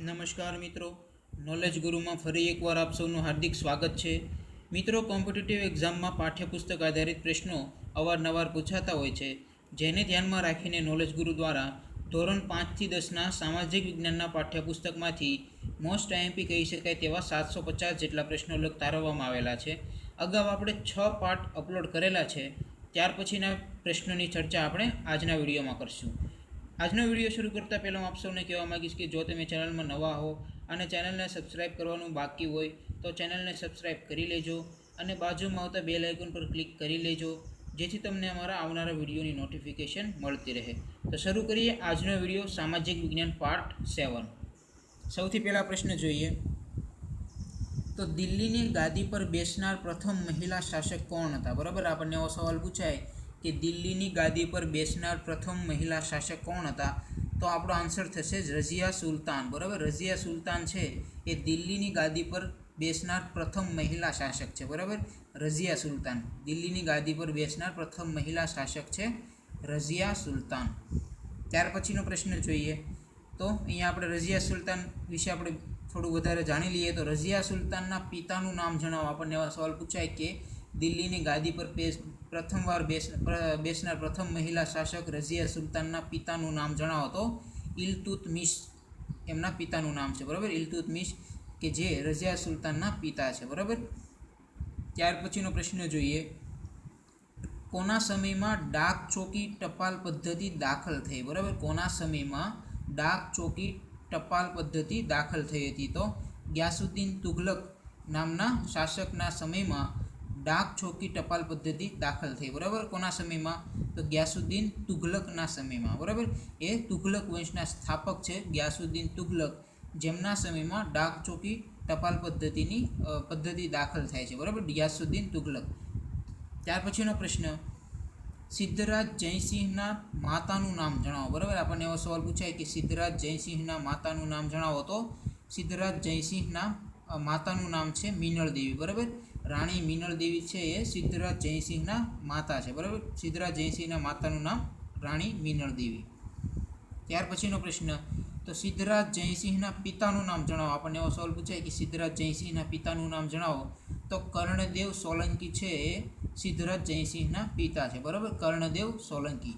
નમસ્કાર મિત્રો, નોલેજ ગુરુમાં ફરી એકવાર આપ સૌનું હાર્દિક સ્વાગત છે. મિત્રો, કોમ્પિટિટિવ એક્ઝામમાં પાઠ્યપુસ્તક આધારિત પ્રશ્નો અવારનવાર પૂછાતા હોય છે, જેને ધ્યાનમાં રાખીને નોલેજ ગુરુ દ્વારા ધોરણ 5થી 10ના સામાજિક વિજ્ઞાનના પાઠ્યપુસ્તકમાંથી મોસ્ટ આઈએમપી કહી શકાય તેવા 750 જેટલા પ્રશ્નો તારવવામાં આવેલા છે. અગાઉ આપણે 6 પાઠ અપલોડ કરેલા છે. ત્યાર પછીના પ્રશ્નોની ચર્ચા આપણે આજના વિડીયોમાં કરશું. આજનો વિડીયો શરૂ કરતાં પહેલાં આપ સૌને કહેવા માગીશ કે જો તમે ચેનલમાં નવા હો અને ચેનલને સબસ્ક્રાઈબ કરવાનું બાકી હોય તો ચેનલને સબસ્ક્રાઈબ કરી લેજો અને બાજુમાં આવતા બેલ આઇકન પર ક્લિક કરી લેજો, જેથી તમને અમારા આવનારા વિડીયોની નોટિફિકેશન મળતી રહે. તો શરૂ કરીએ આજનો વિડીયો સામાજિક વિજ્ઞાન પાર્ટ 7. સૌથી પહેલાં પ્રશ્ન જોઈએ તો દિલ્હીની ગાદી પર બેસનાર પ્રથમ મહિલા શાસક કોણ હતા? બરાબર, આપણને એવો સવાલ પૂછાય કે દિલ્હીની ગાદી પર બેસનાર પ્રથમ મહિલા શાસક કોણ હતા? તો આપણો આન્સર થશે રઝિયા સુલતાન. બરાબર, રઝિયા સુલતાન છે એ દિલ્હીની ગાદી પર બેસનાર પ્રથમ મહિલા શાસક છે. બરાબર, રઝિયા સુલતાન દિલ્હીની ગાદી પર બેસનાર પ્રથમ મહિલા શાસક છે, રઝિયા સુલતાન. ત્યાર પછીનો પ્રશ્ન જોઈએ તો અહીંયા આપણે રઝિયા સુલતાન વિશે આપણે થોડું વધારે જાણી લઈએ. તો રઝિયા સુલતાનના પિતાનું નામ જણાવો. આપણને એવા સવાલ પૂછાય કે દિલ્હીની ગાદી પર પ્રથમવાર બેસનાર પ્રથમ મહિલા શાસક રઝિયા સુલતાનના પિતાનું નામ જણાવો. તો ઇલ્તુત્મિશ એમના પિતાનું નામ છે. બરાબર, ઇલ્તુત્મિશ કે જે રઝિયા સુલતાનના પિતા છે. બરાબર, ત્યાર પછીનો પ્રશ્ન જોઈએ કોના સમયમાં ડાક ચોકી ટપાલ પદ્ધતિ દાખલ થઈ? બરાબર, કોના સમયમાં ડાક ચોકી ટપાલ પદ્ધતિ દાખલ થઈ હતી? તો ગ્યાસુદ્દીન તુઘલક નામના શાસકના સમયમાં ડાક ચોકી ટપાલ પદ્ધતિ દાખલ થઈ. બરાબર, કોના સમયમાં? તો ગ્યાસુદ્દીન તુઘલકના સમયમાં. બરાબર, એ તુઘલક વંશના સ્થાપક છે ગ્યાસુદ્દીન તુઘલક, જેમના સમયમાં ડાક ચોકી ટપાલ પદ્ધતિ દાખલ થાય છે. બરાબર, ગ્યાસુદ્દીન તુઘલક. ત્યાર પછીનો પ્રશ્ન સિદ્ધરાજ જયસિંહના માતાનું નામ જણાવો. બરાબર, આપણને એવો સવાલ પૂછાય કે સિદ્ધરાજ જયસિંહના માતાનું નામ જણાવો. તો સિદ્ધરાજ જયસિંહના માતાનું નામ છે મિનળ દેવી. બરાબર, રાણી મિનળ દેવી છે એ સિદ્ધરાજ જયસિંહના માતા છે. બરાબર, સિદ્ધરાજ જયસિંહના માતાનું નામ રાણી મિનળ દેવી. ત્યાર પછીનો પ્રશ્ન તો સિદ્ધરાજ જયસિંહના પિતાનું નામ જણાવો. આપણને એવો સવાલ પૂછાય કે સિદ્ધરાજ જયસિંહના પિતાનું નામ જણાવો. તો કર્ણદેવ સોલંકી છે એ સિદ્ધરાજ જયસિંહના પિતા છે. બરાબર, કર્ણદેવ સોલંકી.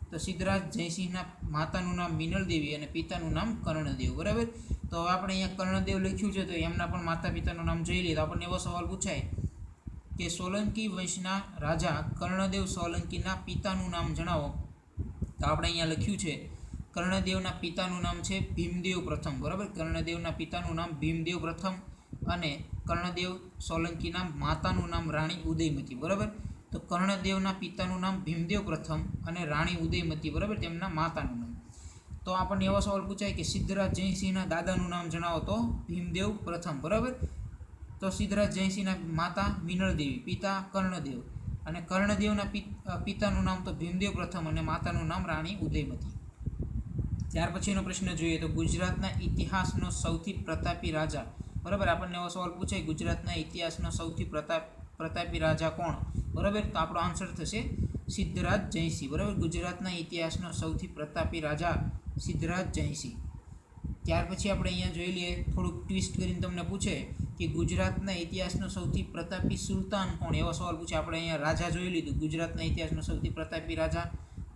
તો સિદ્ધરાજ જયસિંહના માતાનું નામ મિનળ દેવી અને પિતાનું નામ કર્ણદેવ. બરાબર, તો હવે આપણે અહીંયા કર્ણદેવ લખ્યું છે તો એમના પણ માતા પિતાનું નામ જોઈ લઈએ. તો આપણને એવો સવાલ પૂછાય કે સોલંકી વંશના રાજા કર્ણદેવ સોલંકીના પિતાનું નામ જણાવો. તો આપણે અહીંયા લખ્યું છે કર્ણદેવના પિતાનું નામ છે ભીમદેવ પ્રથમ. બરાબર, કર્ણદેવના પિતાનું નામ ભીમદેવ પ્રથમ અને કર્ણદેવ સોલંકીના માતાનું નામ રાણી ઉદયમતી. બરાબર, તો કર્ણદેવના પિતાનું નામ ભીમદેવ પ્રથમ અને રાણી ઉદયમતી. બરાબર, તેમના માતાનું નામ. તો આપણને એવો સવાલ પૂછાય કે સિદ્ધરાજ જયસિંહના દાદાનું નામ જણાવો. તો ભીમદેવ પ્રથમ. બરાબર, તો સિદ્ધરાજ જયસિંહના માતા મિનળ દેવી, પિતા કર્ણદેવ, અને કર્ણદેવના પિતાનું નામ તો ભીમદેવ પ્રથમ અને માતાનું નામ રાણી ઉદયમતી. ત્યાર પછીનો પ્રશ્ન જોઈએ તો ગુજરાતના ઇતિહાસનો સૌથી પ્રતાપી રાજા. બરાબર, આપણને એવો સવાલ પૂછાય ગુજરાતના ઇતિહાસનો સૌથી પ્રતાપી રાજા કોણ? બરાબર, તો આપણો આન્સર થશે સિદ્ધરાજ જયસિંહ. બરાબર, ગુજરાતના ઇતિહાસનો સૌથી પ્રતાપી રાજા સિદ્ધરાજ જયસિંહ. ત્યાર પછી આપણે અહીંયા જોઈ લઈએ, થોડુંક ટ્વિસ્ટ કરીને તમને પૂછે કે ગુજરાતના ઇતિહાસનો સૌથી પ્રતાપી સુલતાન કોણ? એવો સવાલ પૂછે. આપણે અહીંયા રાજા જોઈ લીધું, ગુજરાતના ઇતિહાસનો સૌથી પ્રતાપી રાજા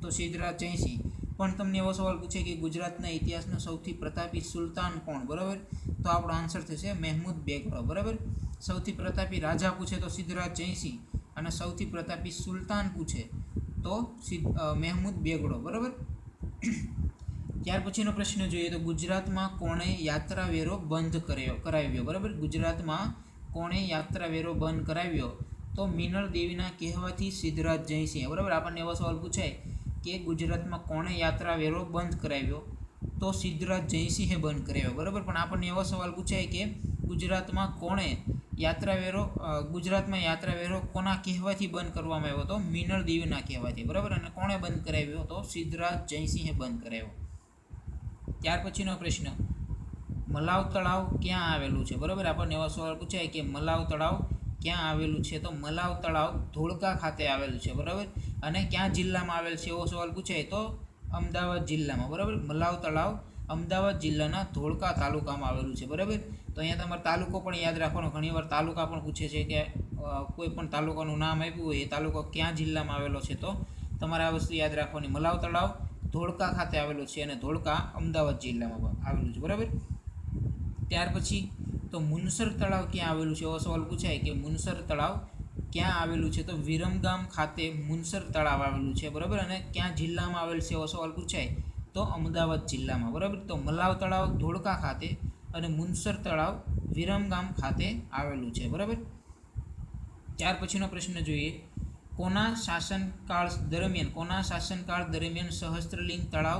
તો સિદ્ધરાજ જયસિંહ. પણ તમને એવો સવાલ પૂછે કે ગુજરાતના ઇતિહાસનો સૌથી પ્રતાપી સુલતાન કોણ? બરાબર, તો આપણો આન્સર થશે મહેમૂદ બેગડો. બરાબર, સૌથી પ્રતાપી રાજા પૂછે તો સિદ્ધરાજ જયસિંહ અને સૌથી પ્રતાપી સુલતાન પૂછે તો મહેમૂદ બેગડો. બરાબર, ત્યાર પછીનો પ્રશ્ન જોઈએ તો ગુજરાતમાં કોણે યાત્રાવેરો બંધ કરાવ્યો? બરાબર, ગુજરાતમાં કોણે યાત્રાવેરો બંધ કરાવ્યો? તો મિનળ દેવીના કહેવાથી સિદ્ધરાજ જયસિંહ. બરાબર, આપણને એવો સવાલ પૂછાય કે ગુજરાતમાં કોણે યાત્રાવેરો બંધ કરાવ્યો? તો સિદ્ધરાજ જયસિંહે બંધ કરાવ્યો. બરાબર, પણ આપણને એવો સવાલ પૂછાય કે ગુજરાતમાં યાત્રાવેરો કોના કહેવાથી બંધ કરવામાં આવ્યો? તો મિનળ દેવીના કહેવાથી. બરાબર, અને કોણે બંધ કરાવ્યો? તો સિદ્ધરાજ જયસિંહે બંધ કરાવ્યો. ત્યાર પછીનો પ્રશ્ન મલાવ તળાવ ક્યાં આવેલું છે? બરાબર, આપણને એવો સવાલ પૂછાય કે મલાવ તળાવ ક્યાં આવેલું છે? તો મલાવ તળાવ ધોળકા ખાતે આવેલું છે. બરાબર, અને ક્યાં જિલ્લામાં આવેલ છે એવો સવાલ પૂછાય તો અમદાવાદ જિલ્લામાં. બરાબર, મલાવ તળાવ અમદાવાદ જિલ્લાના ધોળકા તાલુકામાં આવેલું છે. બરાબર, તો અહીંયા તમારે તાલુકો પણ યાદ રાખવાનો. ઘણીવાર તાલુકા પણ પૂછે છે કે કોઈ પણ તાલુકાનું નામ આપ્યું હોય એ તાલુકો ક્યાં જિલ્લામાં આવેલો છે, તો તમારે આ વસ્તુ યાદ રાખવાની. મલાવ તળાવ ધોળકા ખાતે આવેલું છે અને ધોળકા અમદાવાદ જિલ્લામાં આવેલું છે. બરાબર, ત્યાર પછી તો મુનસર તળાવ ક્યાં આવેલું છે એવો સવાલ પૂછાય કે મુનસર તળાવ ક્યાં આવેલું છે, તો વિરમગામ ખાતે મુનસર તળાવ આવેલું છે. બરાબર, અને ક્યાં જિલ્લામાં આવેલું છે એવો સવાલ પૂછાય તો અમદાવાદ જિલ્લામાં. બરાબર, તો મલાવ તળાવ ધોળકા ખાતે અને મુનસર તળાવ વિરમગામ ખાતે આવેલું છે. બરાબર, ત્યાર પછીનો પ્રશ્ન જોઈએ. કોના શાસનકાળ દરમિયાન સહસ્ત્રલિંગ તળાવ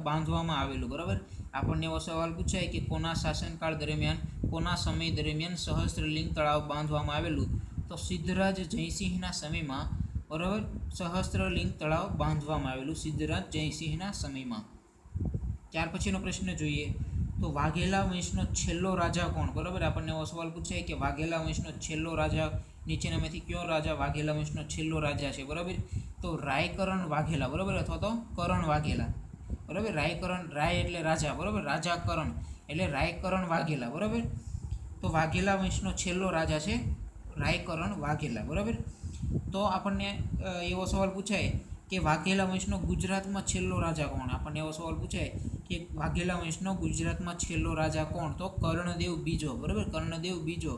બાંધવામાં આવેલું? બરાબર, આપણને એવો સવાલ પૂછાય કે કોના શાસનકાળ દરમિયાન, કોના સમય દરમિયાન સહસ્ત્રલિંગ તળાવ બાંધવામાં આવેલું? તો સિદ્ધરાજ જયસિંહના સમયમાં, બરાબર, સહસ્ત્રલિંગ તળાવ બાંધવામાં આવેલું સિદ્ધરાજ જયસિંહના સમયમાં. ત્યાર પછીનો પ્રશ્ન જોઈએ. તો વાઘેલા વંશનો છેલ્લો રાજા કોણ? બરાબર, આપણને એવો સવાલ પૂછાય કે વાઘેલા વંશનો છેલ્લો રાજા નીચેનામાંથી કયો રાજા વાઘેલા વંશનો છેલ્લો રાજા છે? બરાબર, તો રાયકરણ વાઘેલા. બરાબર, અથવા તો કરણ વાઘેલા. બરાબર, રાય એટલે રાજા. બરાબર, રાજા કરણ એટલે રાયકરણ વાઘેલા. બરાબર, તો વાઘેલા વંશનો છેલ્લો રાજા છે રાયકરણ વાઘેલા. બરાબર, તો આપણને એવો સવાલ પૂછાય કે વાઘેલા વંશનો ગુજરાતમાં છેલ્લો રાજા કોણ? આપણને એવો સવાલ પૂછાય કે વાઘેલા વંશનો ગુજરાતમાં છેલ્લો રાજા કોણ? તો કર્ણદેવ બીજો. બરાબર, કર્ણદેવ બીજો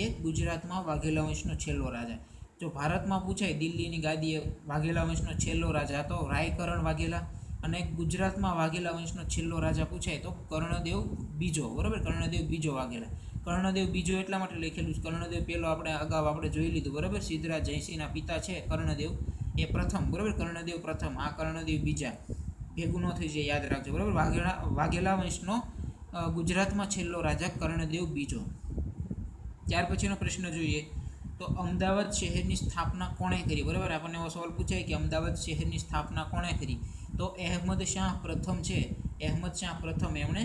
એ ગુજરાતમાં વાઘેલા વંશનો છેલ્લો રાજા. જો ભારતમાં પૂછાય દિલ્હીની ગાદીએ વાઘેલા વંશનો છેલ્લો રાજા તો રાયકરણ વાઘેલા, અને ગુજરાતમાં વાઘેલા વંશનો છેલ્લો રાજા પૂછાય તો કર્ણદેવ બીજો. બરાબર, કર્ણદેવ બીજો વાઘેલા. કર્ણદેવ બીજો એટલા માટે લખેલું છે. કર્ણદેવ પહેલો અગાઉ આપણે જોઈ લીધું. બરાબર, સિદ્ધરાજ જયસિંહના પિતા છે કર્ણદેવ એ પ્રથમ. બરાબર, કર્ણદેવ પ્રથમ, આ કર્ણદેવ બીજા. ભેગું ન થઈ જાય, યાદ રાખજો. બરાબર, વાઘેલા વંશનો ગુજરાતમાં છેલ્લો રાજા કર્ણદેવ બીજો. ત્યાર પછીનો પ્રશ્ન જોઈએ. તો અમદાવાદ શહેરની સ્થાપના કોણે કરી? બરાબર, આપણને એવો સવાલ પૂછાય કે અમદાવાદ શહેરની સ્થાપના કોણે કરી? તો અહેમદ શાહ પ્રથમ છે. અહેમદ શાહ પ્રથમ એમણે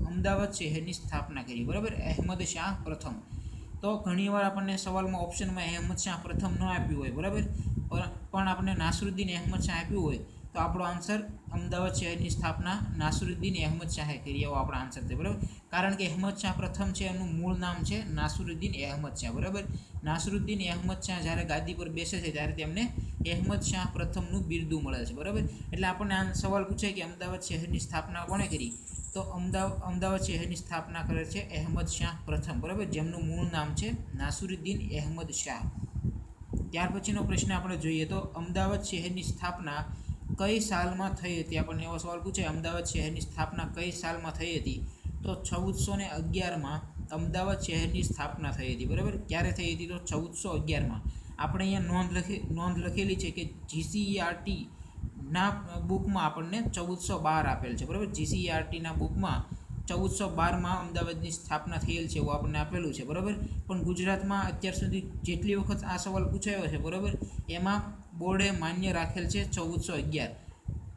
અમદાવાદ શહેરની સ્થાપના કરી. બરાબર, અહેમદ શાહ પ્રથમ. તો ઘણીવાર આપણને સવાલમાં ઓપ્શનમાં અહેમદ શાહ પ્રથમ ન આપ્યું હોય. બરાબર, પણ આપણે નાસરુદ્દીન અહેમદ શાહ આપ્યું હોય તો આપણો આન્સર અમદાવાદ શહેરની સ્થાપના નાસરુદ્દીન અહેમદ શાહે કરી એવો આપણો આન્સર છે. બરાબર, કારણ કે અહેમદ શાહ પ્રથમ છે એનું મૂળ નામ છે નાસરુદ્દીન અહેમદ શાહ. બરાબર, નાસરુદ્દીન અહેમદ શાહ જ્યારે ગાદી પર બેસે છે ત્યારે તેમને અહેમદ શાહ પ્રથમનું બિરુદ મળે છે. બરાબર, એટલે આપણને આ સવાલ પૂછે કે અમદાવાદ શહેરની સ્થાપના કોણે કરી? તો અમદાવાદ શહેરની સ્થાપના કરે છે અહેમદ શાહ પ્રથમ. બરાબર, જેમનું મૂળ નામ છે નાસરુદ્દીન અહેમદ શાહ. ત્યાર પછીનો પ્રશ્ન આપણે જોઈએ. તો અમદાવાદ શહેરની સ્થાપના કઈ સાલમાં થઈ હતી? આપણને એવો સવાલ પૂછાય અમદાવાદ શહેરની સ્થાપના કઈ સાલમાં થઈ હતી? તો 1411માં અમદાવાદ શહેરની સ્થાપના થઈ હતી. બરાબર, ક્યારે થઈ હતી? તો 1411માં. આપણે અહીંયા નોંધ લખેલી છે કે GCERT ના બુકમાં આપણને 1412 આપેલ છે. બરાબર, GCERTના બુકમાં 1412માં અમદાવાદની સ્થાપના થયેલ છે એવું આપણને આપેલું છે. બરાબર, પણ ગુજરાતમાં અત્યાર સુધી જેટલી વખત આ સવાલ પૂછાયો છે, બરાબર, એમાં બોર્ડે માન્ય રાખેલ છે 1411.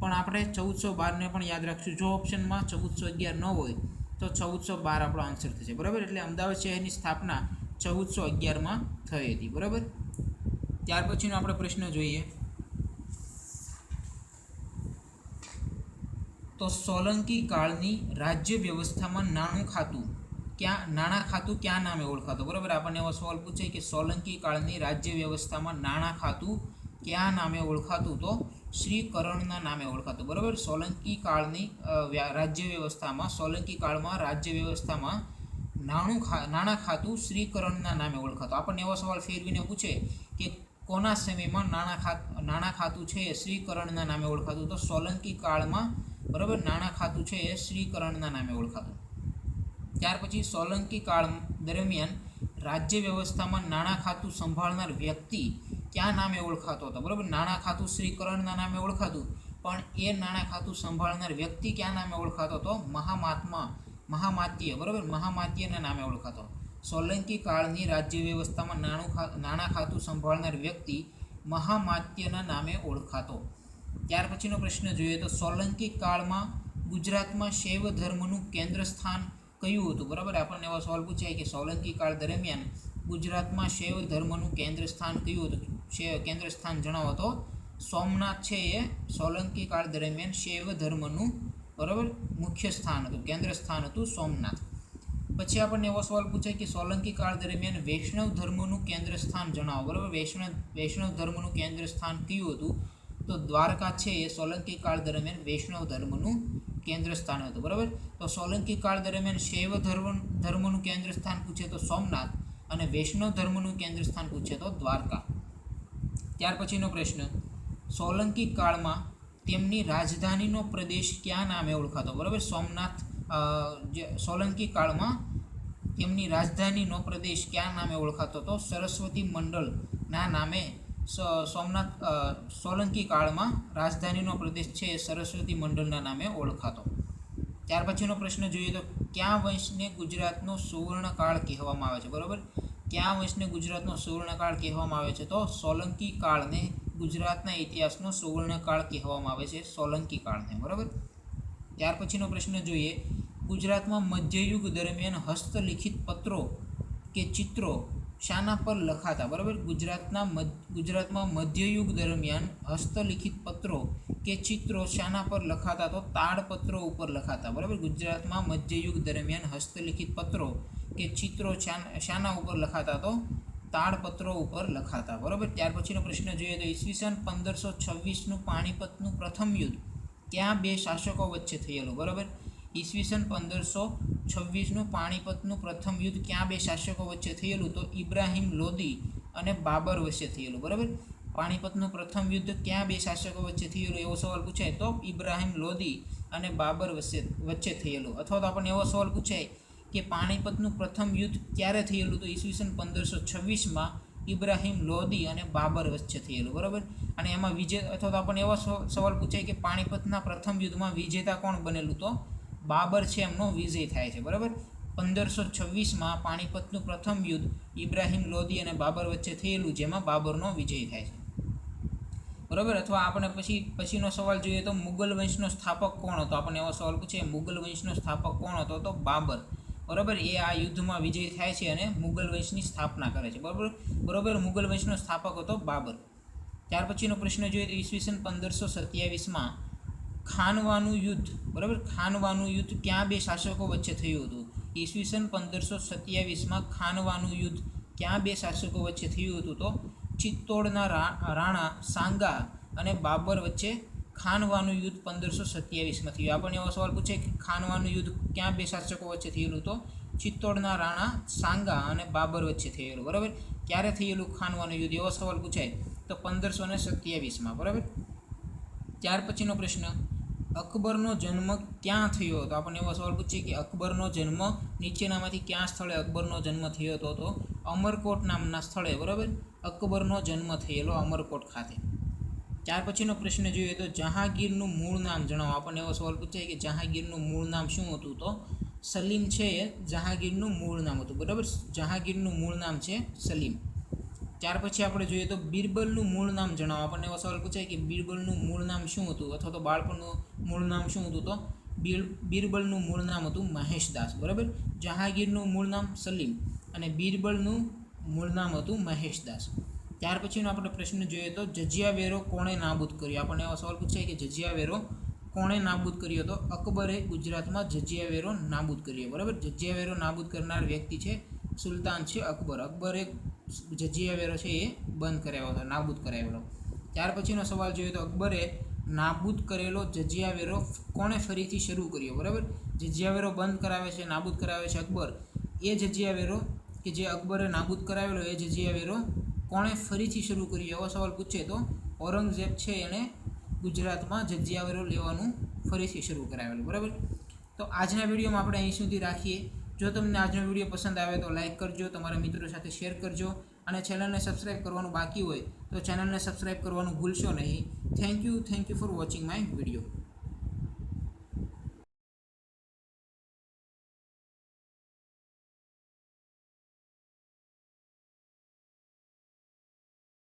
પણ આપણે 1412ને પણ યાદ રાખશું. જો ઓપ્શનમાં 1411 ન હોય તો 1412 આપણો આન્સર થશે. બરાબર, એટલે અમદાવાદ શહેરની સ્થાપના 1411માં થઈ હતી. બરાબર, ત્યાર પછીનો આપણે પ્રશ્ન જોઈએ. તો સોલંકી કાળની રાજ્ય વ્યવસ્થામાં નાણાં ખાતું ક્યાં નામે ઓળખાતું? બરાબર, આપણને એવો સવાલ પૂછાય કે સોલંકી કાળની રાજ્ય વ્યવસ્થામાં નાણાં ખાતું ક્યાં નામે ઓળખાતું? તો શ્રી કરણના નામે ઓળખાતું. બરાબર, સોલંકી કાળની સોલંકી કાળમાં રાજ્ય વ્યવસ્થામાં નાણાં ખાતું શ્રી કરણના નામે ઓળખાતું. આપણને એવો સવાલ ફેરવીને પૂછે કે કોના સમયમાં નાણાં ખાતું છે એ શ્રી કરણના નામે ઓળખાતું? તો સોલંકી કાળમાં, બરાબર, નાણાં ખાતું છે એ શ્રી કરણના નામે ઓળખાતું. ત્યાર પછી સોલંકી કાળ દરમિયાન રાજ્ય વ્યવસ્થામાં નાણાં ખાતું સંભાળનાર વ્યક્તિ ક્યાં નામે ઓળખાતો હતો? બરાબર, નાણાં ખાતું શ્રી કરણના નામે ઓળખાતું, પણ એ નાણાં ખાતું સંભાળનાર વ્યક્તિ ક્યાં નામે ઓળખાતો હતો? મહામાત્ય. બરાબર, મહામાત્યના નામે ઓળખાતો. સોલંકી કાળની રાજ્ય વ્યવસ્થામાં નાણાં ખાતું સંભાળનાર વ્યક્તિ મહામાત્યના નામે ઓળખાતો. ત્યાર પછીનો પ્રશ્ન જોઈએ. તો સોલંકી કાળમાં ગુજરાતમાં શૈવ ધર્મનું કેન્દ્ર સ્થાન કયું હતું? બરાબર, આપણને એવો સવાલ પૂછાય કે સોલંકી કાળ દરમિયાન ગુજરાતમાં શૈવ ધર્મનું કેન્દ્ર સ્થાન કયું હતું? કેન્દ્ર સ્થાન જણાવો. તો સોમનાથ છે એ સોલંકી કાળ દરમિયાન શૈવ ધર્મનું, બરાબર, મુખ્ય સ્થાન હતું, કેન્દ્ર સ્થાન હતું સોમનાથ. પછી આપણને એવો સવાલ પૂછાય કે સોલંકી કાળ દરમિયાન વૈષ્ણવ ધર્મનું કેન્દ્ર સ્થાન જણાવો. બરાબર, વૈષ્ણવ ધર્મનું કેન્દ્ર સ્થાન કયું હતું? તો દ્વારકા છે એ સોલંકી કાળ દરમિયાન વૈષ્ણવ ધર્મનું કેન્દ્ર સ્થાન હતું. બરાબર, તો સોલંકી કાળ દરમિયાન શૈવ ધર્મનું કેન્દ્ર સ્થાન પૂછે તો સોમનાથ, અને વૈષ્ણવ ધર્મનું કેન્દ્ર સ્થાન પૂછે તો દ્વારકા. ત્યાર પછીનો પ્રશ્ન, સોલંકી કાળમાં તેમની રાજધાનીનો પ્રદેશ કયા નામે ઓળખાતો? બરાબર, સોલંકી કાળમાં તેમની રાજધાનીનો પ્રદેશ કયા નામે ઓળખાતો? તો સરસ્વતી મંડળના નામે સોલંકી કાળમાં રાજધાનીનો પ્રદેશ છે એ સરસ્વતી મંડળના નામે ઓળખાતો. ત્યાર પછીનો પ્રશ્ન જોઈએ તો કયા વંશને ગુજરાતનો સુવર્ણકાળ કહેવામાં આવે છે? બરાબર, કયા વંશને ગુજરાતનો સુવર્ણકાળ કહેવામાં આવે છે? તો સોલંકી કાળને ગુજરાતના ઇતિહાસનો સુવર્ણકાળ કહેવામાં આવે છે, સોલંકી કાળને. બરાબર, ત્યાર પછીનો પ્રશ્ન જોઈએ, ગુજરાતમાં મધ્યયુગ દરમિયાન હસ્તલિખિત પત્રો કે ચિત્રો શાના પર લખાતા? બરાબર, ગુજરાતમાં મધ્યયુગ દરમિયાન હસ્તલિખિત પત્રો કે ચિત્રો શાના પર લખાતા? તો તાડપત્રો ઉપર લખાતા. બરાબર, ગુજરાતમાં મધ્યયુગ દરમિયાન હસ્તલિખિત પત્રો કે ચિત્રો શાના ઉપર લખાતા? તો તાડપત્રો ઉપર લખાતા. બરાબર, ત્યાર પછીનો પ્રશ્ન જોઈએ તો ઈસવીસન 1526નું પાણીપતનું પ્રથમ યુદ્ધ ક્યાં બે શાસકો વચ્ચે થયેલું? બરાબર, ઈસવીસન 1526નું પાણીપતનું પ્રથમ યુદ્ધ ક્યાં બે શાસકો વચ્ચે થયેલું? તો ઇબ્રાહિમ લોદી અને બાબર વચ્ચે થયેલું. બરાબર, પાણીપતનું પ્રથમ યુદ્ધ ક્યાં બે શાસકો વચ્ચે થયેલું એવો સવાલ પૂછાય તો ઇબ્રાહિમ લોદી અને બાબર વચ્ચે થયેલું. અથવા તો આપણને એવો સવાલ પૂછાય કે પાણીપતનું પ્રથમ યુદ્ધ ક્યારે થયેલું? તો ઈસવીસન 1526માં ઇબ્રાહિમ લોદી અને બાબર વચ્ચે થયેલું. બરાબર, અને એમાં અથવા તો આપણને એવો સવાલ પૂછાય કે પાણીપતના પ્રથમ યુદ્ધમાં વિજેતા કોણ બનેલું? તો બાબર છે એમનો વિજય થાય છે. બરાબર, 1526માં પાણીપતનું પ્રથમ યુદ્ધ ઇબ્રાહિમ લોદી અને બાબર વચ્ચે થયેલું, જેમાં બાબરનો વિજય થાય છે. બરાબર, અથવા આપણે પછીનો સવાલ જોઈએ તો મુગલ વંશનો સ્થાપક કોણ હતો? આપણને એવો સવાલ પૂછે મુગલ વંશનો સ્થાપક કોણ હતો? તો બાબર. બરાબર, એ આ યુદ્ધમાં વિજય થાય છે અને મુગલ વંશની સ્થાપના કરે છે. બરાબર, મુગલ વંશનો સ્થાપક હતો બાબર. ત્યાર પછીનો પ્રશ્ન જોઈએ તો ઈસવીસન 1527માં ખાનવાનું યુદ્ધ. બરાબર, ખાનવાનું યુદ્ધ ક્યાં બે શાસકો વચ્ચે થયું હતું? ઈસવીસન 1527માં ખાનવાનું યુદ્ધ ક્યાં બે શાસકો વચ્ચે થયું હતું? તો ચિત્તોડના રાણા સાંગા અને બાબર વચ્ચે ખાનવાનું યુદ્ધ 1527માં થયું. આપણને એવો સવાલ પૂછે કે ખાનવાનું યુદ્ધ ક્યાં બે શાસકો વચ્ચે થયેલું? તો ચિત્તોડના રાણા સાંગા અને બાબર વચ્ચે થયેલું. બરાબર, ક્યારે થયેલું ખાનવાનું યુદ્ધ એવો સવાલ પૂછાય તો 1527માં. બરાબર, ત્યાર પછીનો પ્રશ્ન, અકબરનો જન્મ ક્યાં થયો હતો? આપણને એવો સવાલ પૂછીએ કે અકબરનો જન્મ નીચેનામાંથી ક્યાં સ્થળે અકબરનો જન્મ થયો હતો? તો અમરકોટ નામના સ્થળે. બરાબર, અકબરનો જન્મ થયેલો અમરકોટ ખાતે. ત્યાર પછીનો પ્રશ્ન જોઈએ તો જહાંગીરનું મૂળ નામ જણાવો. આપણને એવો સવાલ પૂછાય કે જહાંગીરનું મૂળ નામ શું હતું? તો સલીમ છે એ જહાંગીરનું મૂળ નામ હતું. બરાબર, જહાંગીરનું મૂળ નામ છે સલીમ. ત્યાર પછી આપણે જોઈએ તો બિરબલનું મૂળ નામ જણાવો. આપણને એવો સવાલ પૂછાય કે બિરબલનું મૂળ નામ શું હતું? અથવા તો બાળપણનું મૂળ નામ શું હતું? તો બિરબલનું મૂળ નામ હતું મહેશદાસ. બરાબર, જહાંગીરનું મૂળ નામ સલીમ અને બિરબલનું મૂળ નામ હતું મહેશદાસ. ત્યાર પછીનો આપણે પ્રશ્ન જોઈએ તો જજિયા વેરો કોણે નાબૂદ કર્યો? આપણને એવો સવાલ પૂછાય કે જજિયા વેરો કોણે નાબૂદ કર્યો? તો અકબરે ગુજરાતમાં જજિયા વેરો નાબૂદ કર્યો. બરાબર, જજિયા વેરો નાબૂદ કરનાર વ્યક્તિ છે સુલતાન છે અકબર. અકબરે જજિયા વેરો છે એ બંધ કરાવ્યો હતો, નાબૂદ કરાવેલો. ત્યાર પછીનો સવાલ જોઈએ તો અકબરે નાબૂદ કરેલો જજિયા વેરો કોણે ફરીથી શરૂ કર્યો? બરાબર, જજિયા વેરો બંધ કરાવે છે, નાબૂદ કરાવે છે અકબર. એ જજિયા વેરો કે જે અકબરે નાબૂદ કરાવેલો એ જજિયા વેરો કોણે ફરીથી શરૂ કર્યો એવો સવાલ પૂછે તો ઔરંગઝેબ છે એણે ગુજરાતમાં જજિયા વેરો લેવાનું ફરીથી શરૂ કરાવેલું. બરાબર, તો આજના વિડીયોમાં આપણે અહીં સુધી રાખીએ. જો તમને આજનો વિડીયો પસંદ આવે તો લાઇક કરજો, તમારા મિત્રો સાથે શેર કરજો અને ચેનલને સબસ્ક્રાઈબ કરવાનું બાકી હોય તો ચેનલને સબસ્ક્રાઈબ કરવાનું ભૂલશો નહીં. Thank you for watching my video.